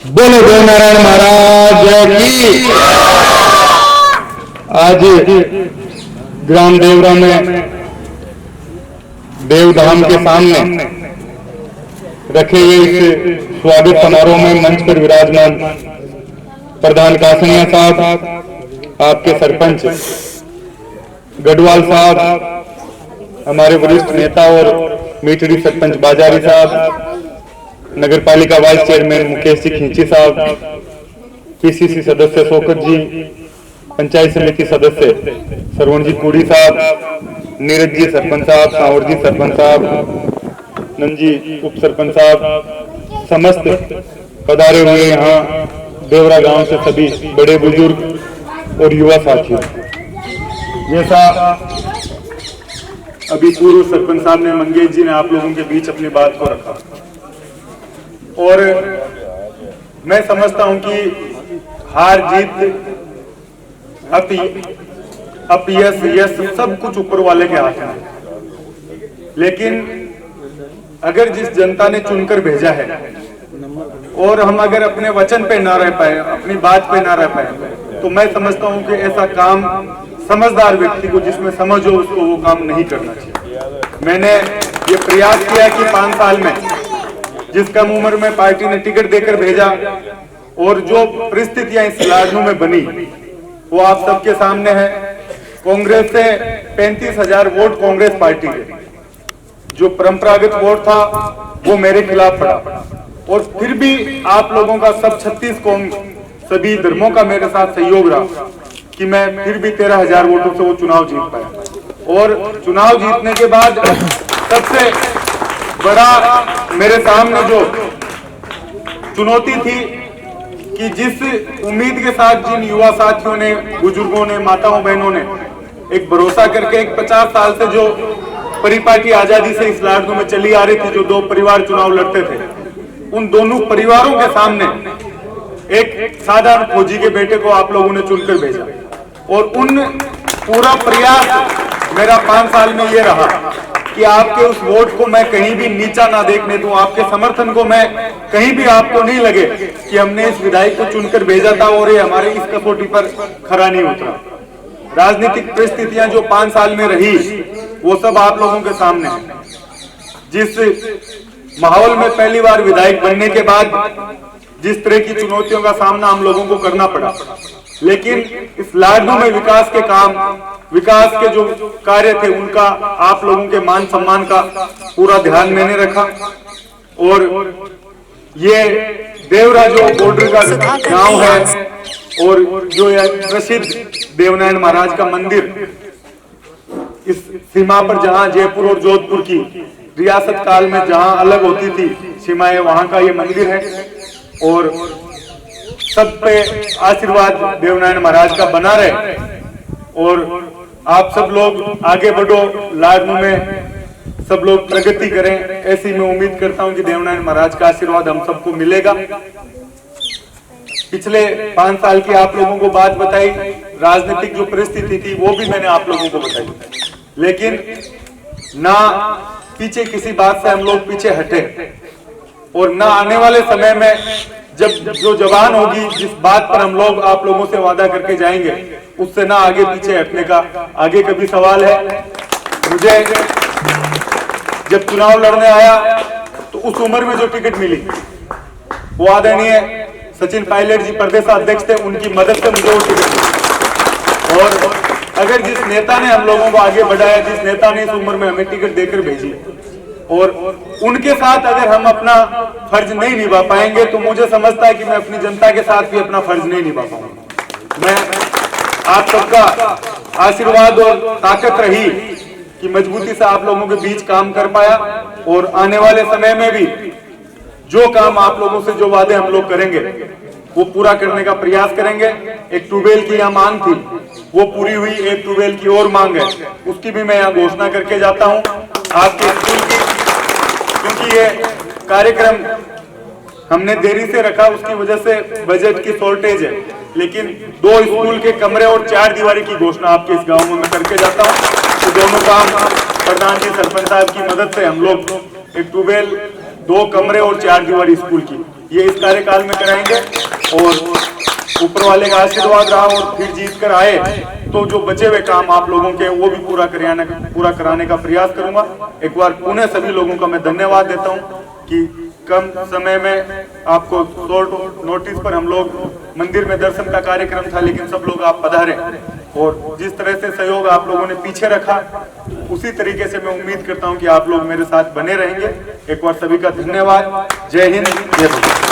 बोलो देवनारायण महाराज की। आज ग्राम देवरा में देवधाम के सामने रखे हुए इस स्वागत समारोह में मंच पर विराजमान प्रधान कासनिया साहब, आपके सरपंच गढ़वाल साहब, हमारे वरिष्ठ नेता और मीठड़ी सरपंच बाजारी साहब, नगरपालिका वाइस चेयरमैन मुकेश जी खींची साहब, पीसीसी सदस्य शौकत जी, पंचायत समिति सदस्य सरवण जी कुड़ी साहब, नीरज जी सरपंच साहब, सांवर जी सरपंच साहब, नंजी उप सरपंच साहब, समस्त पधारे हुए यहाँ देवरा गांव से सभी बड़े बुजुर्ग और युवा साथियों, जैसा अभी पूर्व सरपंच साहब ने, मंगेश जी ने आप लोगों के बीच अपनी बात को रखा, और मैं समझता हूं कि हार जीत, अपयश यश सब कुछ ऊपर वाले के हाथ में। लेकिन अगर जिस जनता ने चुनकर भेजा है और हम अगर अपने वचन पे ना रह पाए, अपनी बात पे ना रह पाए, तो मैं समझता हूं कि ऐसा काम समझदार व्यक्ति को, जिसमें समझ हो, उसको वो काम नहीं करना चाहिए। मैंने ये प्रयास किया कि 5 साल में जिस कम उम्र में पार्टी ने टिकट देकर भेजा और जो परिस्थितियां इस लाडनू में बनी वो आप सबके सामने है। कांग्रेस से 35,000 वोट कांग्रेस पार्टी के, जो परंपरागत वोट था वो मेरे खिलाफ पड़ा, और फिर भी आप लोगों का सब 36 सभी धर्मों का मेरे साथ सहयोग रहा कि मैं फिर भी 13,000 वोटों से वो चुनाव जीत पाया। और चुनाव जीतने के बाद सबसे बड़ा मेरे सामने जो चुनौती थी कि जिस उम्मीद के साथ जिन युवा साथियों ने, बुजुर्गों ने, माताओं बहनों ने एक भरोसा करके एक 50 साल से जो परिपाटी आजादी से इस लाडनू में चली आ रही थी, जो 2 परिवार चुनाव लड़ते थे, उन दोनों परिवारों के सामने एक साधारण फौजी के बेटे को आप लोगों ने चुनकर भेजा। और उन पूरा प्रयास मेरा 5 साल में ये रहा कि आपके उस वोट को मैं कहीं भी नीचा ना देखने दूं, आपके समर्थन को मैं कहीं भी आपको नहीं लगे कि हमने इस विधायक को चुनकर भेजा था और ये हमारे इस कसौटी पर खरा नहीं उतरा। राजनीतिक परिस्थितियां जो 5 साल में रही वो सब आप लोगों के सामने है। जिस माहौल में पहली बार विधायक बनने के बाद जिस तरह की चुनौतियों का सामना हम लोगों को करना पड़ा, लेकिन इस लाडनू में विकास के काम, विकास के जो कार्य थे उनका, आप लोगों के मान सम्मान का पूरा ध्यान मैंने रखा। और ये देवरा जो बॉर्डर का गांव है और जो प्रसिद्ध देवनारायण महाराज का मंदिर, इस सीमा पर जहां जयपुर और जोधपुर की रियासत काल में जहां अलग होती थी सीमाएं, वहां का ये मंदिर है। और सब पे आशीर्वाद देवनारायण महाराज का बना रहे, और आप सब लोग आगे बढ़ो, लाडनू में सब लोग प्रगति करें, ऐसी मैं उम्मीद करता हूं कि देवनारायण महाराज का आशीर्वाद हम सबको मिलेगा। पिछले 5 साल की आप लोगों को बात बताई, राजनीतिक जो परिस्थिति थी वो भी मैंने आप लोगों को बताई, लेकिन ना पीछे किसी बात से हम लोग पीछे हटे, और ना आने वाले समय में जब जो जवान होगी, जिस बात पर हम लोग आप लोगों से वादा करके जाएंगे, उससे ना आगे पीछे हटने का आगे कभी सवाल है। मुझे जब चुनाव लड़ने आया तो उस उम्र में जो टिकट मिली वो आदरणीय सचिन पायलट जी प्रदेश अध्यक्ष थे, उनकी मदद से मुझे वो टिकट मिली। और अगर जिस नेता ने हम लोगों को आगे बढ़ाया, जिस नेता ने इस उम्र में हमें टिकट देकर भेजी, और उनके साथ अगर हम अपना फर्ज नहीं निभा पाएंगे, तो मुझे समझता है कि मैं अपनी जनता के साथ भी अपना फर्ज नहीं निभा पाऊंगा। मैं आप सबका आशीर्वाद और ताकत रही कि मजबूती से आप लोगों के बीच काम कर पाया, और आने वाले समय में भी जो काम आप लोगों से, जो वादे हम लोग करेंगे वो पूरा करने का प्रयास करेंगे। एक ट्यूबवेल की यहाँ मांग थी, वो पूरी हुई, एक ट्यूबवेल की और मांग है, उसकी भी मैं यहाँ घोषणा करके जाता हूँ आपके स्कूल की। क्योंकि ये कार्यक्रम हमने देरी से रखा, उसकी वजह से बजट की शॉर्टेज है, लेकिन 2 स्कूल के कमरे और 4 दीवारी की घोषणा आपके इस गांव में मैं करके जाता हूँ। तो दोनों काम प्रधान जी सरपंच साहब की मदद से हम लोग एक ट्यूबवेल, 2 कमरे और 4 दीवारी स्कूल की ये इस कार्यकाल में कराएंगे और ऊपर वाले का आशीर्वाद रहा और फिर जीत कर आए तो जो बचे हुए काम आप लोगों के वो भी पूरा कराने का प्रयास करूंगा। एक बार पुनः सभी लोगों का मैं धन्यवाद देता हूं कि कम समय में आपको शॉर्ट नोटिस पर हम लोग मंदिर में दर्शन का कार्यक्रम था, लेकिन सब लोग आप पधारे और जिस तरह से सहयोग आप लोगों ने पीछे रखा उसी तरीके से मैं उम्मीद करता हूं कि आप लोग मेरे साथ बने रहेंगे। एक बार सभी का धन्यवाद। जय हिंद, जय भारत।